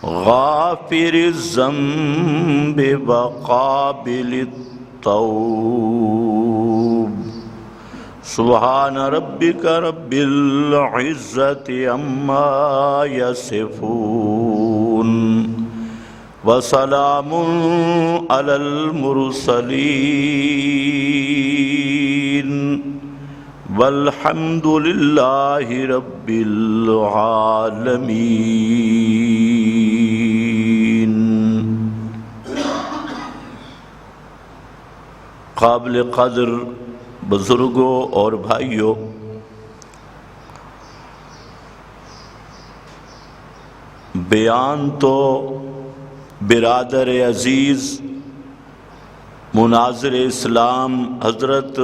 غافر الذنب وقابل التوب سبحان ربک رب العزة عما یصفون وسلام علی المرسلین والحمد للہ رب العالمین۔ قابل قدر بزرگوں اور بھائیوں، بیان تو برادر عزیز مناظر اسلام حضرت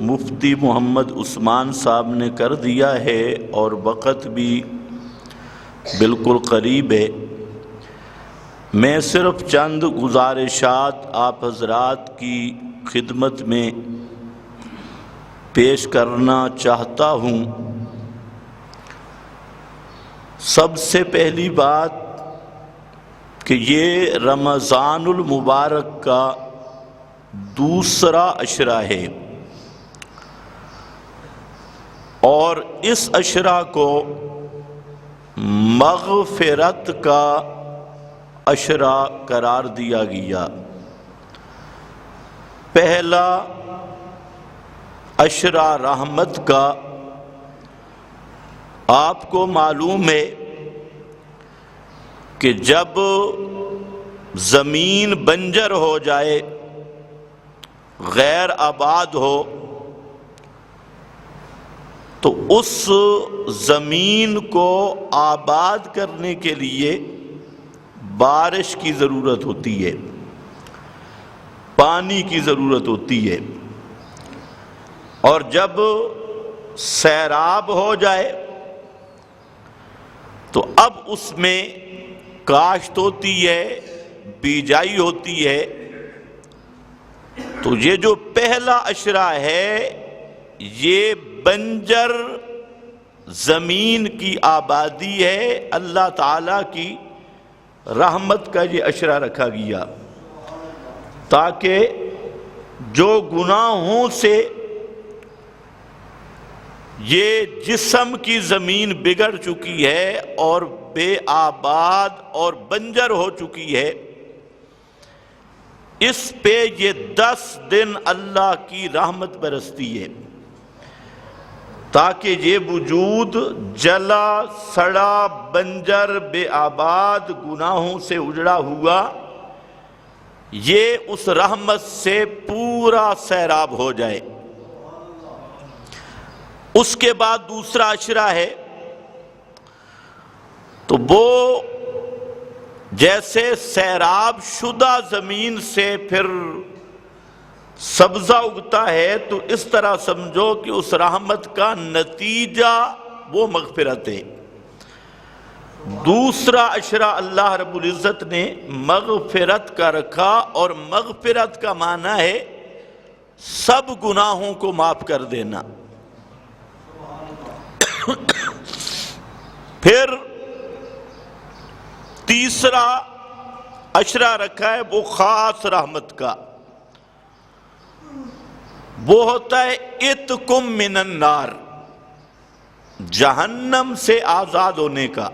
مفتی محمد عثمان صاحب نے کر دیا ہے، اور وقت بھی بالکل قریب ہے۔ میں صرف چند گزارشات آپ حضرات کی خدمت میں پیش کرنا چاہتا ہوں۔ سب سے پہلی بات کہ یہ رمضان المبارک کا دوسرا عشرہ ہے، اور اس عشرہ کو مغفرت کا عشرہ قرار دیا گیا۔ پہلا عشرہ رحمت کا، آپ کو معلوم ہے کہ جب زمین بنجر ہو جائے، غیر آباد ہو، تو اس زمین کو آباد کرنے کے لیے بارش کی ضرورت ہوتی ہے، پانی کی ضرورت ہوتی ہے، اور جب سیراب ہو جائے تو اب اس میں کاشت ہوتی ہے، بیجائی ہوتی ہے۔ تو یہ جو پہلا عشرہ ہے یہ بنجر زمین کی آبادی ہے، اللہ تعالیٰ کی رحمت کا یہ عشرہ رکھا گیا تاکہ جو گناہوں سے یہ جسم کی زمین بگڑ چکی ہے اور بے آباد اور بنجر ہو چکی ہے، اس پہ یہ 10 دن اللہ کی رحمت برستی ہے تاکہ یہ وجود جلا سڑا بنجر بے آباد گناہوں سے اجڑا ہوا یہ اس رحمت سے پورا سیراب ہو جائے۔ اس کے بعد دوسرا عشرہ ہے، تو وہ جیسے سیراب شدہ زمین سے پھر سبزہ اگتا ہے، تو اس طرح سمجھو کہ اس رحمت کا نتیجہ وہ مغفرت ہے۔ دوسرا عشرہ اللہ رب العزت نے مغفرت کا رکھا، اور مغفرت کا معنی ہے سب گناہوں کو معاف کر دینا۔ پھر تیسرا عشرہ رکھا ہے وہ خاص رحمت کا، وہ ہوتا ہے اتقم من النار، جہنم سے آزاد ہونے کا۔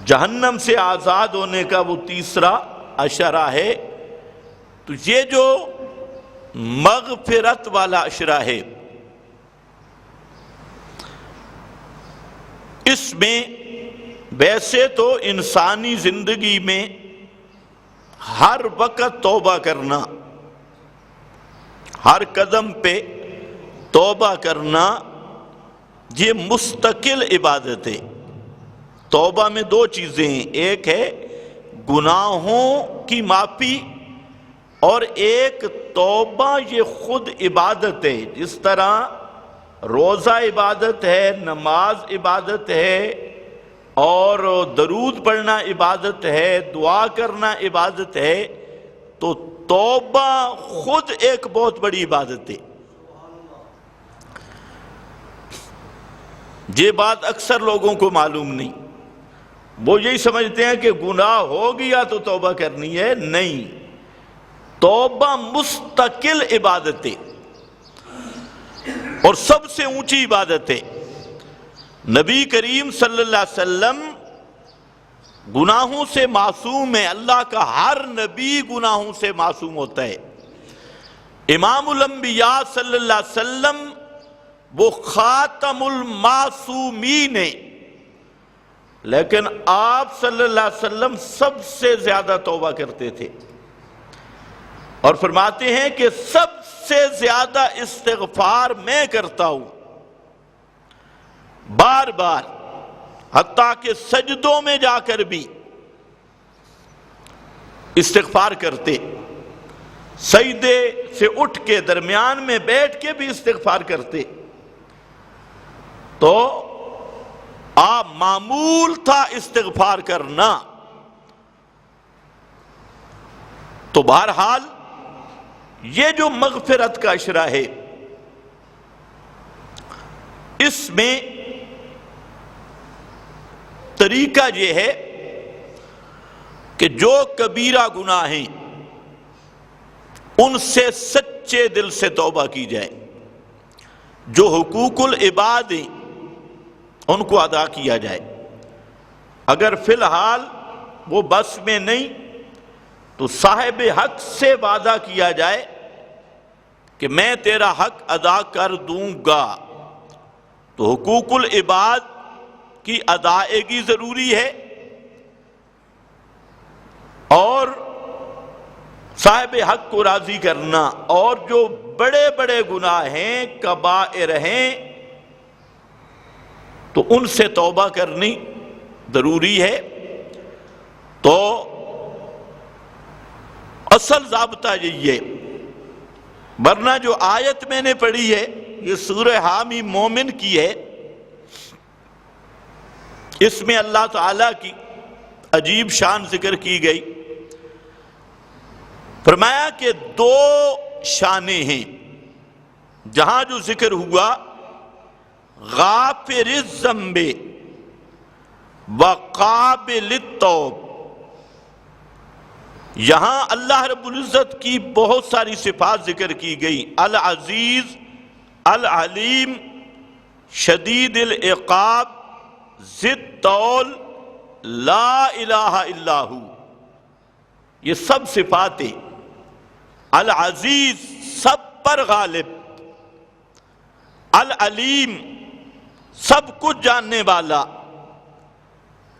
جہنم سے آزاد ہونے کا وہ تیسرا عشرہ ہے۔ تو یہ جو مغفرت والا عشرہ ہے، اس میں ویسے تو انسانی زندگی میں ہر وقت توبہ کرنا، ہر قدم پہ توبہ کرنا، یہ مستقل عبادت ہے۔ توبہ میں 2 چیزیں ہیں، ایک ہے گناہوں کی معافی، اور ایک توبہ یہ خود عبادت ہے۔ جس طرح روزہ عبادت ہے، نماز عبادت ہے، اور درود پڑھنا عبادت ہے، دعا کرنا عبادت ہے، تو توبہ خود ایک بہت بڑی عبادت ہے۔ یہ بات اکثر لوگوں کو معلوم نہیں۔ وہ یہی سمجھتے ہیں کہ گناہ ہو گیا تو توبہ کرنی ہے، نہیں، توبہ مستقل عبادت ہے اور سب سے اونچی عبادت ہے۔ نبی کریم صلی اللہ علیہ وسلم گناہوں سے معصوم ہے، اللہ کا ہر نبی گناہوں سے معصوم ہوتا ہے۔ امام الانبیاء صلی اللہ علیہ وسلم وہ خاتم المعصومین ہیں، لیکن آپ صلی اللہ علیہ وسلم سب سے زیادہ توبہ کرتے تھے، اور فرماتے ہیں کہ سب سے زیادہ استغفار میں کرتا ہوں، بار بار، حتیٰ کہ سجدوں میں جا کر بھی استغفار کرتے، سجدے سے اٹھ کے درمیان میں بیٹھ کے بھی استغفار کرتے۔ تو آپ معمول تھا استغفار کرنا۔ تو بہرحال یہ جو مغفرت کا اشرا ہے، اس میں طریقہ یہ ہے کہ جو کبیرہ گناہ ہیں ان سے سچے دل سے توبہ کی جائے، جو حقوق العباد ہیں ان کو ادا کیا جائے۔ اگر فی الحال وہ بس میں نہیں تو صاحب حق سے وعدہ کیا جائے کہ میں تیرا حق ادا کر دوں گا۔ تو حقوق العباد کی ادائیگی ضروری ہے، اور صاحب حق کو راضی کرنا، اور جو بڑے بڑے گناہ ہیں، کبائر ہیں، تو ان سے توبہ کرنی ضروری ہے۔ تو اصل ضابطہ یہی ہے، ورنہ جو آیت میں نے پڑھی ہے یہ سورہ حامی مومن کی ہے، اس میں اللہ تعالیٰ کی عجیب شان ذکر کی گئی۔ فرمایا کہ دو شانیں ہیں جہاں جو ذکر ہوا، غافر الذنب وقابل التوب، یہاں اللہ رب العزت کی بہت ساری صفات ذکر کی گئی، العزیز، العلیم، شدید العقاب، ذی الطول، لا الہ الا ہو، یہ سب صفاتیں۔ العزیز سب پر غالب، العلیم سب کچھ جاننے والا،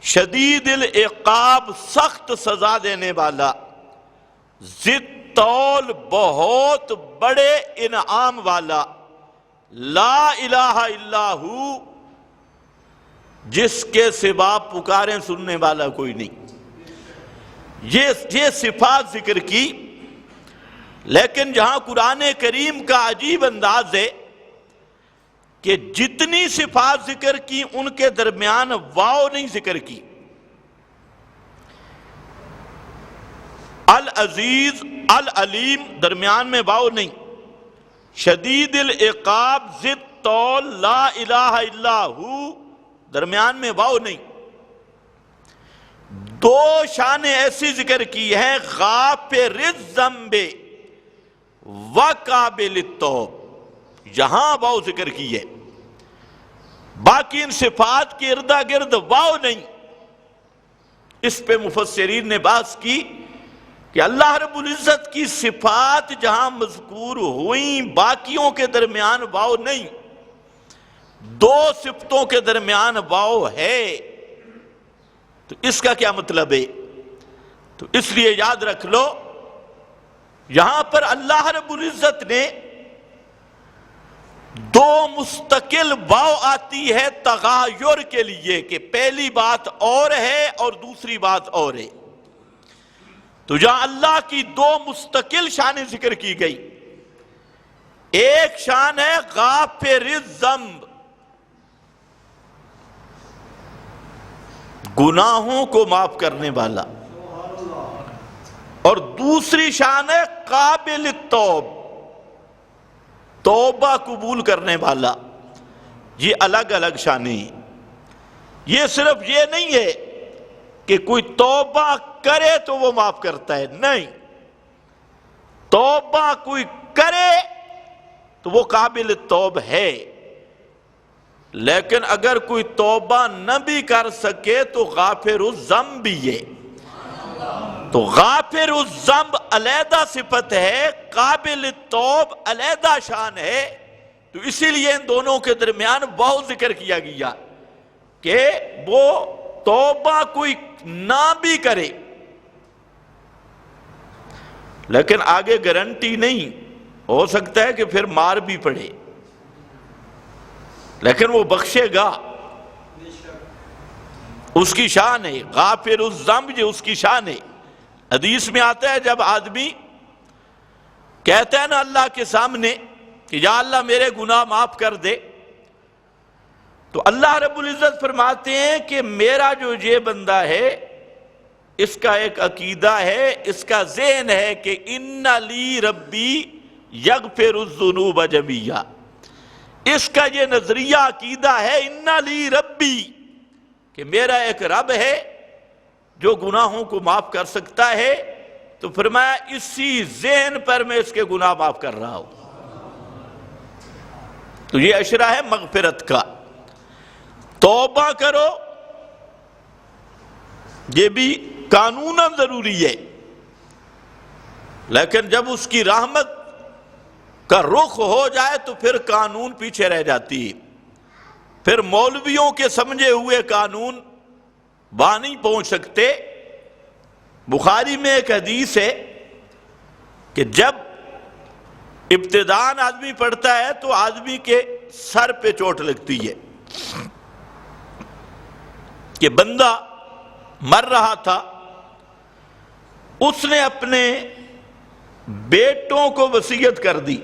شدید العقاب سخت سزا دینے والا، ذی الطول بہت بڑے انعام والا، لا الہ الا ہو جس کے سوا پکاریں سننے والا کوئی نہیں۔ یہ صفات ذکر کی، لیکن جہاں قرآن کریم کا عجیب انداز ہے کہ جتنی صفات ذکر کی ان کے درمیان واو نہیں ذکر کی۔ العزیز، العلیم، درمیان میں واو نہیں، شدید العقاب، ذی الطول، لا الہ الا ہو، درمیان میں واو نہیں۔ دو شانیں ایسی ذکر کی ہیں، غافر الذنب وقابل التوب، یہاں واو ذکر کی ہے، باقی ان صفات کے ارد گرد واو نہیں۔ اس پہ مفسرین نے بحث کی کہ اللہ رب العزت کی صفات جہاں مذکور ہوئیں باقیوں کے درمیان واو نہیں، دو صفتوں کے درمیان واو ہے، تو اس کا کیا مطلب ہے؟ تو اس لیے یاد رکھ لو، یہاں پر اللہ رب العزت نے دو مستقل واو آتی ہے تغایر کے لیے، کہ پہلی بات اور ہے اور دوسری بات اور ہے۔ تو جہاں اللہ کی دو مستقل شانیں ذکر کی گئی، ایک شان ہے غافر الذنب، گناہوں کو معاف کرنے والا، اور دوسری شان ہے قابل التوب، توبہ قبول کرنے والا۔ یہ الگ الگ شانیں ہیں۔ یہ صرف یہ نہیں ہے کہ کوئی توبہ کرے تو وہ معاف کرتا ہے، نہیں، توبہ کوئی کرے تو وہ قابل توب ہے، لیکن اگر کوئی توبہ نہ بھی کر سکے تو غافر الذنب بھی ہے۔ تو غافر الذنب علیحدہ صفت ہے، قابل توب علیحدہ شان ہے، تو اسی لیے ان دونوں کے درمیان بہت ذکر کیا گیا کہ وہ توبہ کوئی نہ بھی کرے لیکن آگے گارنٹی نہیں، ہو سکتا ہے کہ پھر مار بھی پڑے، لیکن وہ بخشے گا، اس کی شان ہے، غافر الذنب جو اس کی شان ہے۔ حدیث میں آتا ہے جب آدمی کہتا ہے نا اللہ کے سامنے کہ یا اللہ میرے گناہ معاف کر دے، تو اللہ رب العزت فرماتے ہیں کہ میرا جو یہ بندہ ہے اس کا ایک عقیدہ ہے، اس کا ذہن ہے کہ ان لی ربی یغفر الذنوب جمیعا، اس کا یہ نظریہ عقیدہ ہے ان لی ربی، کہ میرا ایک رب ہے جو گناہوں کو معاف کر سکتا ہے، تو فرمایا اسی ذہن پر میں اس کے گناہ معاف کر رہا ہوں۔ تو یہ اشرہ ہے مغفرت کا، توبہ کرو، یہ بھی قانوناً ضروری ہے، لیکن جب اس کی رحمت کا رخ ہو جائے تو پھر قانون پیچھے رہ جاتی ہے، پھر مولویوں کے سمجھے ہوئے قانون وہاں نہیں پہنچ سکتے۔ بخاری میں ایک حدیث ہے کہ جب ابتداءً آدمی پڑھتا ہے تو آدمی کے سر پہ چوٹ لگتی ہے، کہ بندہ مر رہا تھا، اس نے اپنے بیٹوں کو وصیت کر دی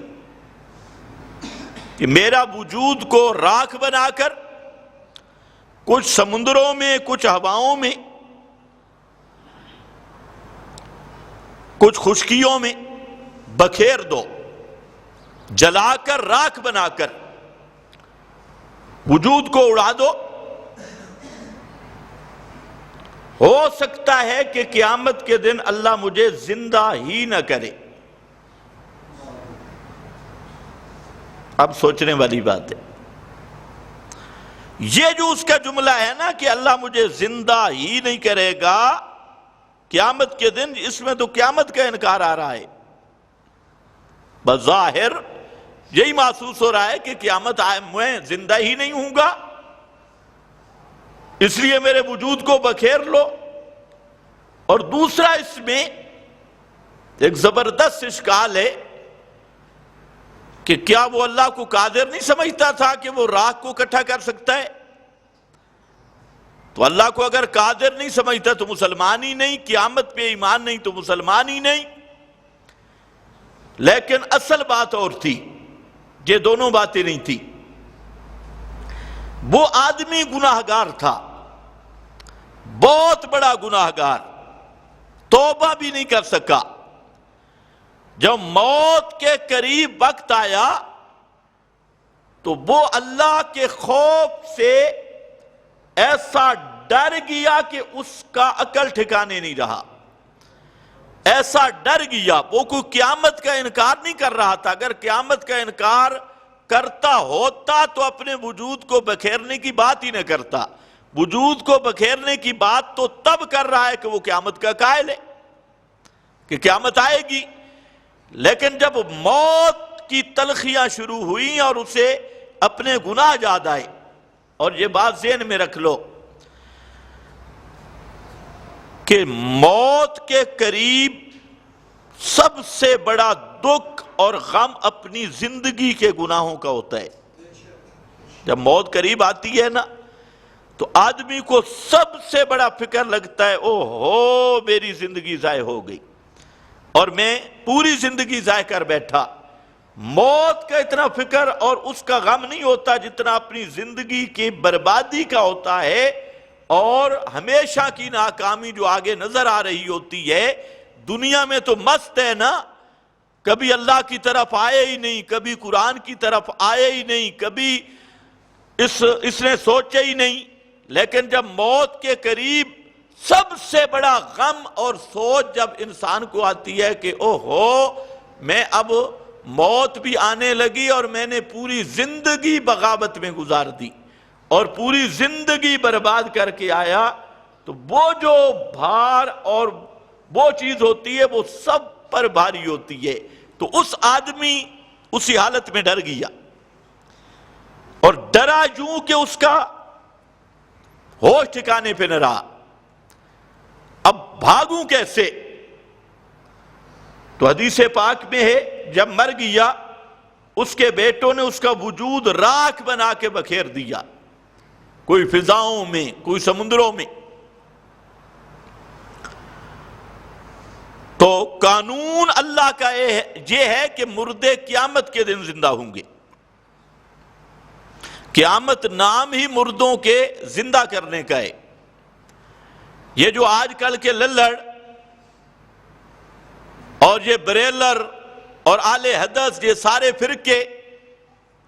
کہ میرا وجود کو راکھ بنا کر کچھ سمندروں میں، کچھ ہواؤں میں، کچھ خشکیوں میں بکھیر دو، جلا کر راکھ بنا کر وجود کو اڑا دو، ہو سکتا ہے کہ قیامت کے دن اللہ مجھے زندہ ہی نہ کرے۔ اب سوچنے والی بات ہے، یہ جو اس کا جملہ ہے نا کہ اللہ مجھے زندہ ہی نہیں کرے گا قیامت کے دن، اس میں تو قیامت کا انکار آ رہا ہے، بظاہر یہی محسوس ہو رہا ہے کہ قیامت آئے میں زندہ ہی نہیں ہوں گا، اس لیے میرے وجود کو بکھیر لو۔ اور دوسرا اس میں ایک زبردست اشکال ہے کہ کیا وہ اللہ کو قادر نہیں سمجھتا تھا کہ وہ راکھ کو اکٹھا کر سکتا ہے؟ تو اللہ کو اگر قادر نہیں سمجھتا تو مسلمان ہی نہیں، قیامت پہ ایمان نہیں تو مسلمان ہی نہیں۔ لیکن اصل بات اور تھی، یہ دونوں باتیں نہیں تھی۔ وہ آدمی گناہگار تھا، بہت بڑا گناہگار، توبہ بھی نہیں کر سکا۔ جب موت کے قریب وقت آیا تو وہ اللہ کے خوف سے ایسا ڈر گیا کہ اس کا عقل ٹھکانے نہیں رہا، ایسا ڈر گیا۔ وہ کوئی قیامت کا انکار نہیں کر رہا تھا، اگر قیامت کا انکار کرتا ہوتا تو اپنے وجود کو بکھیرنے کی بات ہی نہ کرتا۔ وجود کو بکھیرنے کی بات تو تب کر رہا ہے کہ وہ قیامت کا قائل ہے کہ قیامت آئے گی، لیکن جب موت کی تلخیاں شروع ہوئیں اور اسے اپنے گناہ یاد آئے، اور یہ بات ذہن میں رکھ لو کہ موت کے قریب سب سے بڑا دکھ اور غم اپنی زندگی کے گناہوں کا ہوتا ہے۔ جب موت قریب آتی ہے نا تو آدمی کو سب سے بڑا فکر لگتا ہے، او ہو میری زندگی ضائع ہو گئی اور میں پوری زندگی ضائع کر بیٹھا۔ موت کا اتنا فکر اور اس کا غم نہیں ہوتا جتنا اپنی زندگی کی بربادی کا ہوتا ہے، اور ہمیشہ کی ناکامی جو آگے نظر آ رہی ہوتی ہے۔ دنیا میں تو مست ہے نا، کبھی اللہ کی طرف آئے ہی نہیں، کبھی قرآن کی طرف آئے ہی نہیں، کبھی اس نے سوچے ہی نہیں، لیکن جب موت کے قریب سب سے بڑا غم اور سوچ جب انسان کو آتی ہے کہ او ہو، میں اب موت بھی آنے لگی اور میں نے پوری زندگی بغاوت میں گزار دی اور پوری زندگی برباد کر کے آیا، تو وہ جو بھار اور وہ چیز ہوتی ہے وہ سب پر بھاری ہوتی ہے۔ تو اس آدمی اسی حالت میں ڈر گیا، اور ڈرا یوں کہ اس کا ہوش ٹھکانے پہ نہ رہا۔ اب بھاگوں کیسے؟ تو حدیث پاک میں ہے جب مر گیا اس کے بیٹوں نے اس کا وجود راکھ بنا کے بکھیر دیا، کوئی فضاؤں میں، کوئی سمندروں میں۔ تو قانون اللہ کا یہ ہے کہ مردے قیامت کے دن زندہ ہوں گے۔ قیامت نام ہی مردوں کے زندہ کرنے کا ہے۔ یہ جو آج کل کے للڑ اور یہ بریلر اور اہل حدیث، یہ سارے فرقے،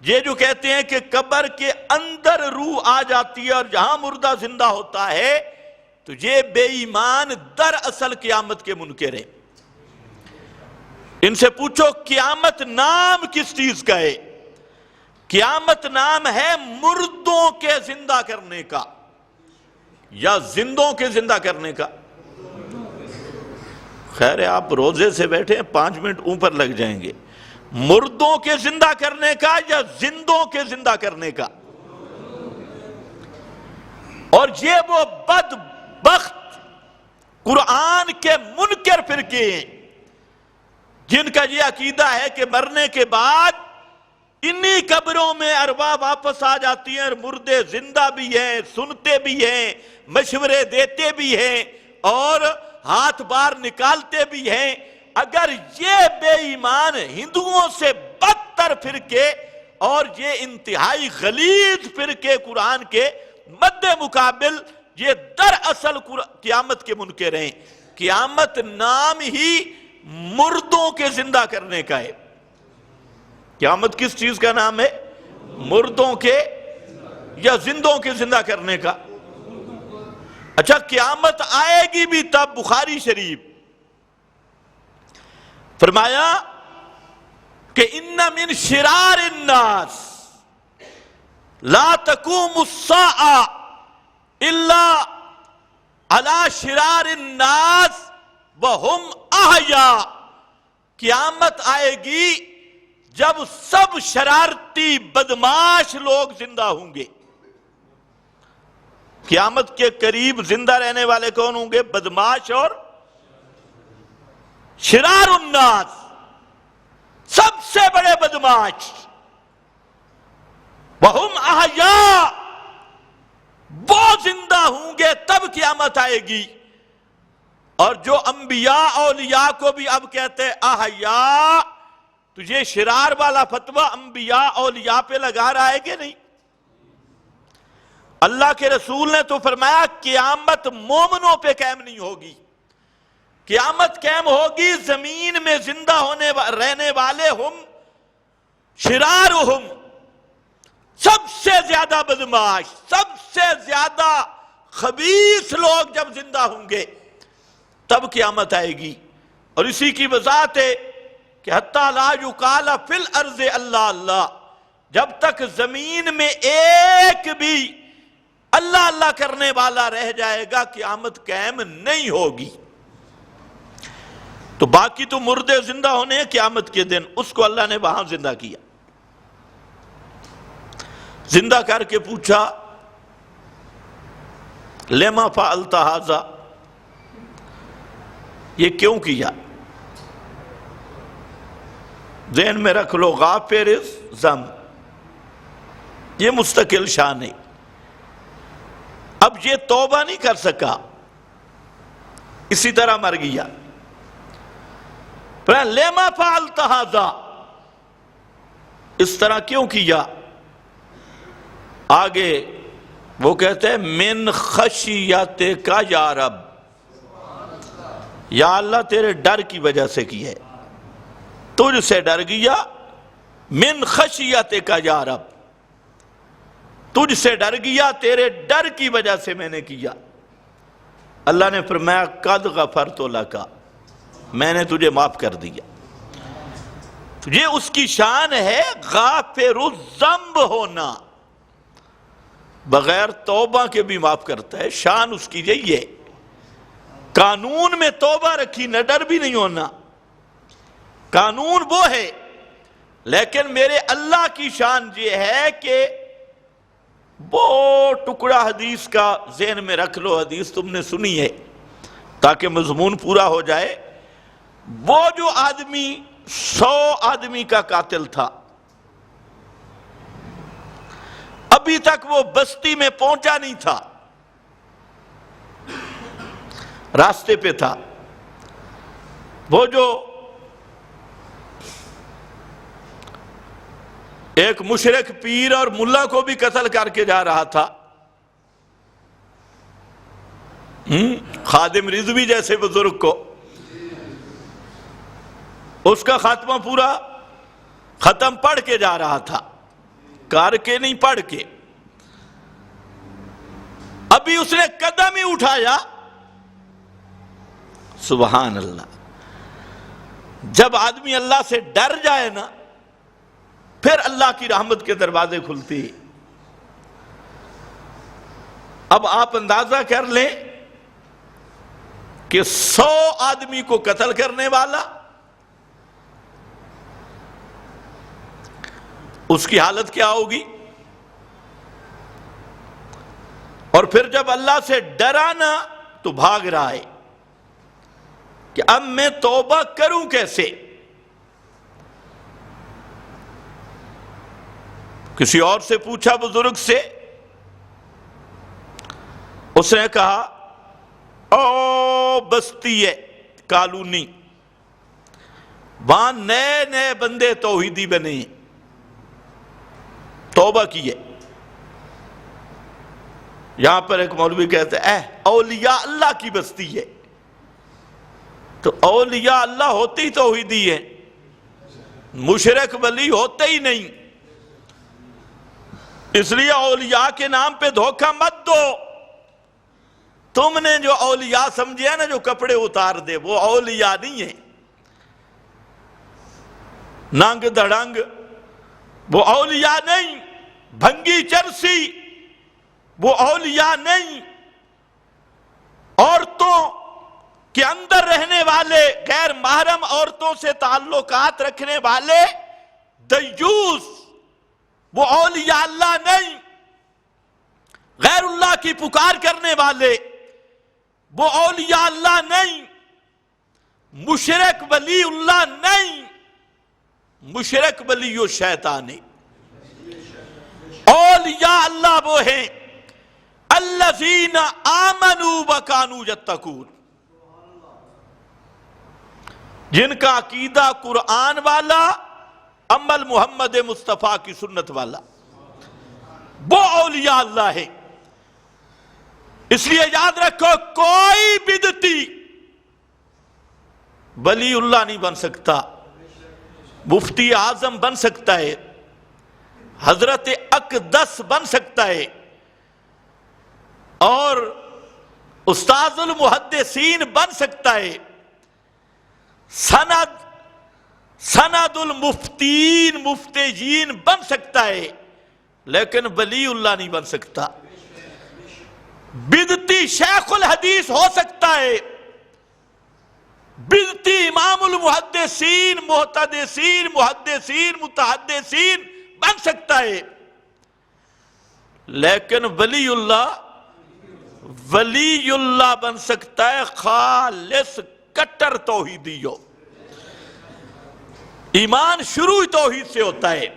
یہ جو کہتے ہیں کہ قبر کے اندر روح آ جاتی ہے اور جہاں مردہ زندہ ہوتا ہے، تو یہ بے ایمان دراصل قیامت کے منکر ہیں۔ ان سے پوچھو قیامت نام کس چیز کا ہے؟ قیامت نام ہے مردوں کے زندہ کرنے کا یا زندوں کے زندہ کرنے کا؟ خیر ہے، آپ روزے سے بیٹھے ہیں، 5 منٹ اوپر لگ جائیں گے۔ مردوں کے زندہ کرنے کا یا زندوں کے زندہ کرنے کا؟ اور یہ وہ بدبخت قرآن کے منکر فرقے ہیں جن کا یہ عقیدہ ہے کہ مرنے کے بعد انہی قبروں میں ارواح واپس آ جاتی ہیں اور مردے زندہ بھی ہیں، سنتے بھی ہیں، مشورے دیتے بھی ہیں اور ہاتھ بار نکالتے بھی ہیں۔ اگر یہ بے ایمان ہندوؤں سے بدتر فرقے اور یہ انتہائی غلیظ فرقے قرآن کے مد مقابل یہ دراصل قیامت کے منکر ہیں۔ قیامت نام ہی مردوں کے زندہ کرنے کا ہے۔ قیامت کس چیز کا نام ہے؟ مردوں کے یا زندوں کے زندہ کرنے کا؟ اچھا، قیامت آئے گی بھی تب۔ بخاری شریف فرمایا کہ ان من شرار الناس لا تقوم الساعة الا على شرار الناس وهم احیاء۔ قیامت آئے گی جب سب شرارتی بدماش لوگ زندہ ہوں گے۔ قیامت کے قریب زندہ رہنے والے کون ہوں گے؟ بدماش اور شرار الناس، سب سے بڑے بدماش۔ وہم احیاء، وہ زندہ ہوں گے تب قیامت آئے گی۔ اور جو انبیاء اولیاء کو بھی اب کہتے ہیں احیاء، تو یہ شرار والا فتویٰ انبیاء اولیاء پہ لگا رہا ہے کہ نہیں؟ اللہ کے رسول نے تو فرمایا قیامت مومنوں پہ قائم نہیں ہوگی، قیامت قائم ہوگی زمین میں زندہ رہنے والے ہم شرارہم، سب سے زیادہ بدماش، سب سے زیادہ خبیث لوگ جب زندہ ہوں گے تب قیامت آئے گی۔ اور اسی کی وضاحت ہے کہ حتیٰ لا یقال فی الارض اللہ اللہ، جب تک زمین میں ایک بھی اللہ اللہ کرنے والا رہ جائے گا قیامت قائم نہیں ہوگی۔ تو باقی تو مردے زندہ ہونے ہیں قیامت کے دن، اس کو اللہ نے وہاں زندہ کیا۔ زندہ کر کے پوچھا لما فعلت ھذا، یہ کیوں کیا؟ ذہن میں رکھ لو، غافر ذنب یہ مستقل شان ہے۔ اب یہ توبہ نہیں کر سکا، اسی طرح مر گیا۔ لما فعلت ھذا، اس طرح کیوں کیا؟ آگے وہ کہتے ہیں من خشیتک یا رب، یا اللہ تیرے ڈر کی وجہ سے کی ہے، تجھ سے ڈر گیا۔ من خشیتک یا رب، تجھ سے ڈر گیا، تیرے ڈر کی وجہ سے میں نے کیا۔ اللہ نے فرمایا قد غفرت لک، میں نے تجھے معاف کر دیا۔ یہ اس کی شان ہے غافر الذنب ہونا، بغیر توبہ کے بھی معاف کرتا ہے، شان اس کی یہی ہے۔ قانون میں توبہ رکھی، نہ ڈر بھی نہیں ہونا، قانون وہ ہے، لیکن میرے اللہ کی شان یہ ہے کہ وہ ٹکڑا حدیث کا ذہن میں رکھ لو، حدیث تم نے سنی ہے تاکہ مضمون پورا ہو جائے۔ وہ جو آدمی 100 آدمی کا قاتل تھا، ابھی تک وہ بستی میں پہنچا نہیں تھا، راستے پہ تھا۔ وہ جو ایک مشرک پیر اور ملا کو بھی قتل کر کے جا رہا تھا، خادم رضوی جیسے بزرگ کو، اس کا خاتمہ پورا ختم پڑھ کے جا رہا تھا، کر کے نہیں پڑھ کے۔ ابھی اس نے قدم ہی اٹھایا، سبحان اللہ، جب آدمی اللہ سے ڈر جائے نا پھر اللہ کی رحمت کے دروازے کھلتے۔ اب آپ اندازہ کر لیں کہ 100 آدمی کو قتل کرنے والا، اس کی حالت کیا ہوگی؟ اور پھر جب اللہ سے ڈرا نا تو بھاگ رہا ہے کہ اب میں توبہ کروں کیسے؟ کسی اور سے پوچھا بزرگ سے، اس نے کہا او بستی ہے کالونی، وہاں نئے نئے بندے توحیدی بنے، توبہ کیے۔ یہاں پر ایک مولوی کہتے ہیں اولیاء اللہ کی بستی ہے، تو اولیاء اللہ ہوتے ہی توحیدی ہے، مشرک ولی ہوتے ہی نہیں۔ اس لیے اولیاء کے نام پہ دھوکہ مت دو۔ تم نے جو اولیاء سمجھے ہیں نا، جو کپڑے اتار دے، وہ اولیاء نہیں ہیں، ننگ دھڑنگ، وہ اولیاء نہیں۔ بھنگی چرسی، وہ اولیاء نہیں۔ عورتوں کے اندر رہنے والے، غیر محرم عورتوں سے تعلقات رکھنے والے دیوس، وہ اولیاء اللہ نہیں۔ غیر اللہ کی پکار کرنے والے، وہ اولیاء اللہ نہیں۔ مشرک ولی اللہ نہیں، مشرک ولی الشیطان ہے۔ اولیاء اللہ وہ ہیں الذین آمنوا وکانوا یتقون، جن کا عقیدہ قرآن والا، عمل محمد مصطفیٰ کی سنت والا، وہ اولیاء اللہ ہے۔ اس لیے یاد رکھو، کوئی بدعتی ولی اللہ نہیں بن سکتا۔ مفتی اعظم بن سکتا ہے، حضرت اقدس بن سکتا ہے، اور استاذ المحدثین بن سکتا ہے، سند المفتین مفتیین بن سکتا ہے، لیکن ولی اللہ نہیں بن سکتا۔ بدعتی شیخ الحدیث ہو سکتا ہے، بدعتی امام المحدثین محتدثین محدثین متحدثین بن سکتا ہے، لیکن ولی اللہ بن سکتا ہے خالص کٹر توحیدی ہو۔ ایمان شروع توحید سے ہوتا ہے۔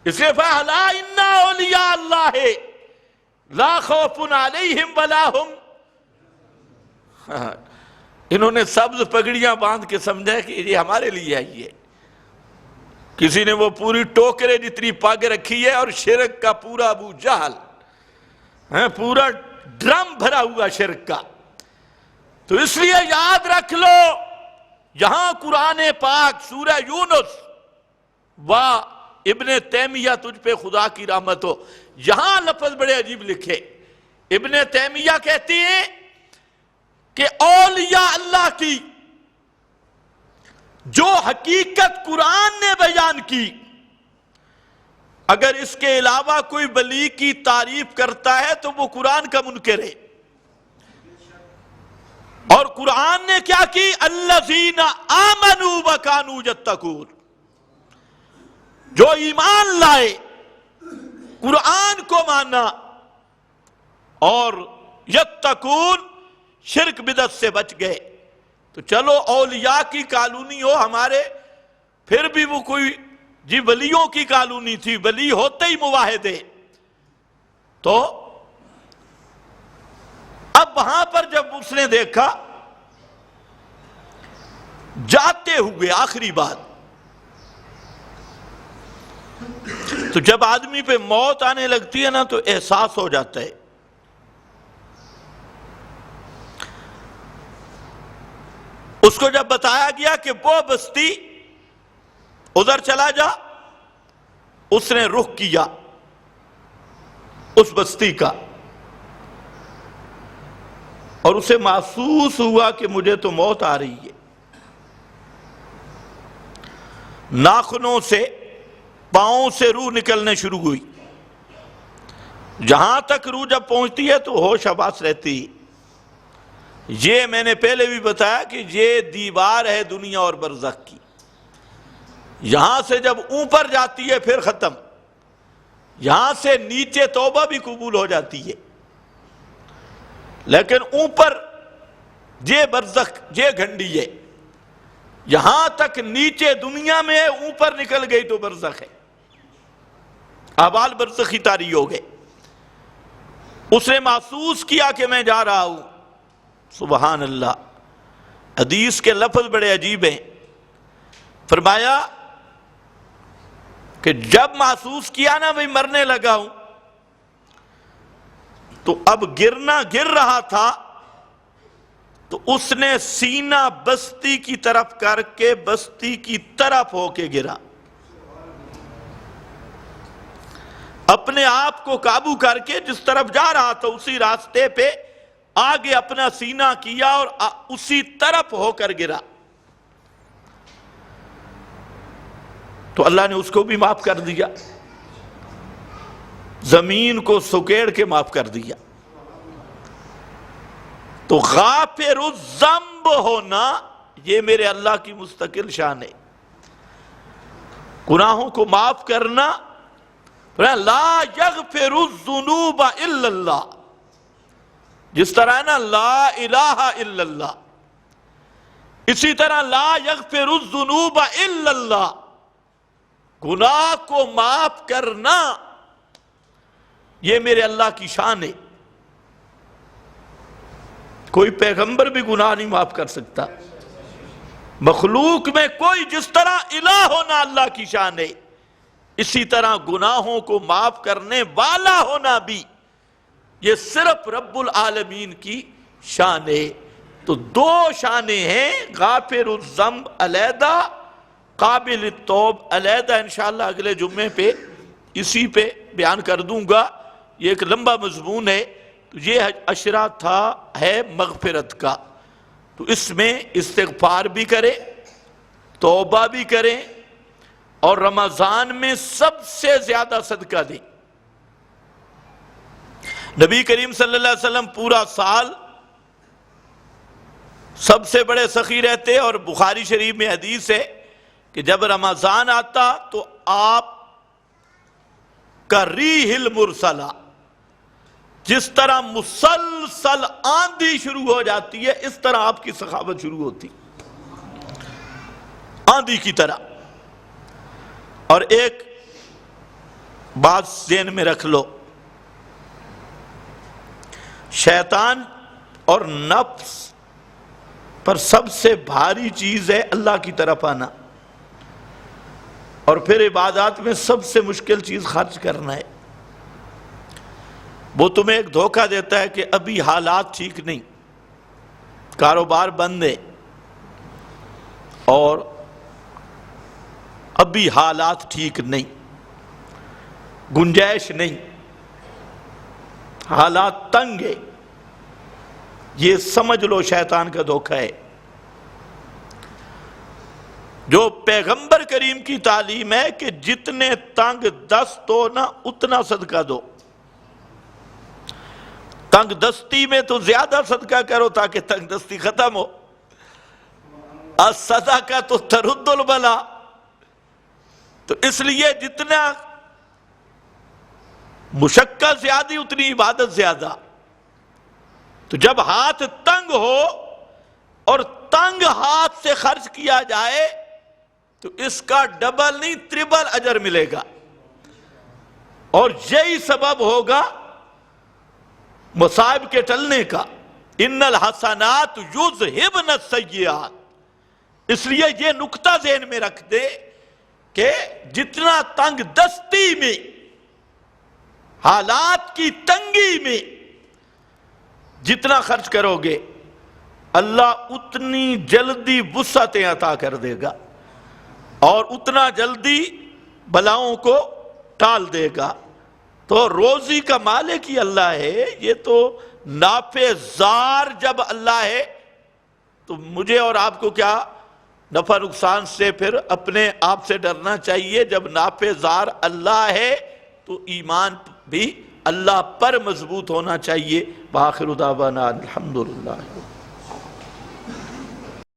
اس لیے فَأَلَا إِنَّ أَوْلِيَاءَ اللَّهِ لَا خَوْفٌ عَلَيْهِمْ وَلَا هُمْ۔ انہوں نے سبز پگڑیاں باندھ کے سمجھا کہ یہ ہمارے لیے آئی ہے۔ کسی نے وہ پوری ٹوکرے جتنی پگ رکھی ہے، اور شرک کا پورا ابو جہل، پورا ڈرم بھرا ہوا شرک کا۔ تو اس لیے یاد رکھ لو، یہاں قرآن پاک سورہ یونس، واہ ابن تیمیہ تجھ پہ خدا کی رحمت ہو، یہاں لفظ بڑے عجیب لکھے۔ ابن تیمیہ کہتی ہیں کہ اولیاء اللہ کی جو حقیقت قرآن نے بیان کی، اگر اس کے علاوہ کوئی ولی کی تعریف کرتا ہے تو وہ قرآن کا منکر ہے۔ اور قرآن نے کیا کی؟ الذین آمنوا وکانوا یتقون، جو ایمان لائے، قرآن کو مانا اور یتقون شرک بدعت سے بچ گئے۔ تو چلو اولیاء کی کالونی ہو ہمارے، پھر بھی وہ کوئی جی ولیوں کی کالونی تھی، ولی ہوتے ہی موحد ہے۔ تو اب وہاں پر جب اس نے دیکھا جاتے ہوئے آخری بات، تو جب آدمی پہ موت آنے لگتی ہے نا تو احساس ہو جاتا ہے۔ اس کو جب بتایا گیا کہ وہ بستی ادھر چلا جا، اس نے رخ کیا اس بستی کا، اور اسے محسوس ہوا کہ مجھے تو موت آ رہی ہے۔ ناخنوں سے، پاؤں سے روح نکلنے شروع ہوئی، جہاں تک روح جب پہنچتی ہے تو ہوش حواس رہتی ہے۔ یہ میں نے پہلے بھی بتایا کہ یہ دیوار ہے دنیا اور برزخ کی، یہاں سے جب اوپر جاتی ہے پھر ختم، یہاں سے نیچے توبہ بھی قبول ہو جاتی ہے، لیکن اوپر یہ برزخ، یہ گھنڈی ہے، یہاں تک نیچے دنیا میں ہے، اوپر نکل گئی تو برزخ ہے، احوال برزخی طاری ہو گئے۔ اس نے محسوس کیا کہ میں جا رہا ہوں۔ سبحان اللہ، حدیث کے لفظ بڑے عجیب ہیں۔ فرمایا کہ جب محسوس کیا نا میں مرنے لگا ہوں، تو اب گرنا گر رہا تھا، تو اس نے سینہ بستی کی طرف کر کے بستی کی طرف ہو کے گرا، اپنے آپ کو قابو کر کے جس طرف جا رہا تھا اسی راستے پہ آگے اپنا سینہ کیا اور اسی طرف ہو کر گرا۔ تو اللہ نے اس کو بھی معاف کر دیا، زمین کو سکیڑ کے معاف کر دیا۔ تو غافر الذنب ہونا یہ میرے اللہ کی مستقل شان ہے، گناہوں کو معاف کرنا۔ لا یغفر الذنوب الا اللہ، جس طرح ہے نا لا الہ الا اللہ، اسی طرح لا یغفر الذنوب الا اللہ، گناہ کو معاف کرنا یہ میرے اللہ کی شان ہے۔ کوئی پیغمبر بھی گناہ نہیں معاف کر سکتا، مخلوق میں کوئی، جس طرح الہ ہونا اللہ کی شان ہے، اسی طرح گناہوں کو معاف کرنے والا ہونا بھی یہ صرف رب العالمین کی شان ہے۔ تو دو شانیں ہیں، غافر الذنب علیحدہ، قابل التوب علیحدہ۔ انشاءاللہ اگلے جمعے پہ اسی پہ بیان کر دوں گا، یہ ایک لمبا مضمون ہے۔ تو یہ عشرہ ہے مغفرت کا، تو اس میں استغفار بھی کرے، توبہ بھی کریں، اور رمضان میں سب سے زیادہ صدقہ دیں۔ نبی کریم صلی اللہ علیہ وسلم پورا سال سب سے بڑے سخی رہتے، اور بخاری شریف میں حدیث ہے کہ جب رمضان آتا تو آپ کا ریح المرسلہ، جس طرح مسلسل آندھی شروع ہو جاتی ہے اس طرح آپ کی سخاوت شروع ہوتی، آندھی کی طرح۔ اور ایک بات ذہن میں رکھ لو، شیطان اور نفس پر سب سے بھاری چیز ہے اللہ کی طرف آنا، اور پھر عبادات میں سب سے مشکل چیز خرچ کرنا ہے۔ وہ تمہیں ایک دھوکہ دیتا ہے کہ ابھی حالات ٹھیک نہیں، کاروبار بند ہے، اور ابھی حالات ٹھیک نہیں، گنجائش نہیں، حالات تنگ ہے، یہ سمجھ لو شیطان کا دھوکہ ہے۔ جو پیغمبر کریم کی تعلیم ہے کہ جتنے تنگ دست ہو نا اتنا صدقہ دو، تنگ دستی میں تو زیادہ صدقہ کرو تاکہ تنگ دستی ختم ہو۔ الصدقہ ترد البلا، تو اس لیے جتنا مشقت زیادہ اتنی عبادت زیادہ۔ تو جب ہاتھ تنگ ہو اور تنگ ہاتھ سے خرچ کیا جائے تو اس کا ڈبل نہیں ٹربل اجر ملے گا، اور یہی سبب ہوگا مصائب کے ٹلنے کا۔ ان الحسنات یذہبن السیئات، اس لیے یہ نکتہ ذہن میں رکھ دے کہ جتنا تنگ دستی میں، حالات کی تنگی میں جتنا خرچ کرو گے اللہ اتنی جلدی وسعتیں عطا کر دے گا اور اتنا جلدی بلاؤں کو ٹال دے گا۔ تو روزی کا مالک ہی اللہ ہے، یہ تو نافع زار جب اللہ ہے تو مجھے اور آپ کو کیا نفع نقصان سے پھر اپنے آپ سے ڈرنا چاہیے۔ جب نافع زار اللہ ہے تو ایمان بھی اللہ پر مضبوط ہونا چاہیے۔ وآخر دعوانا الحمدللہ۔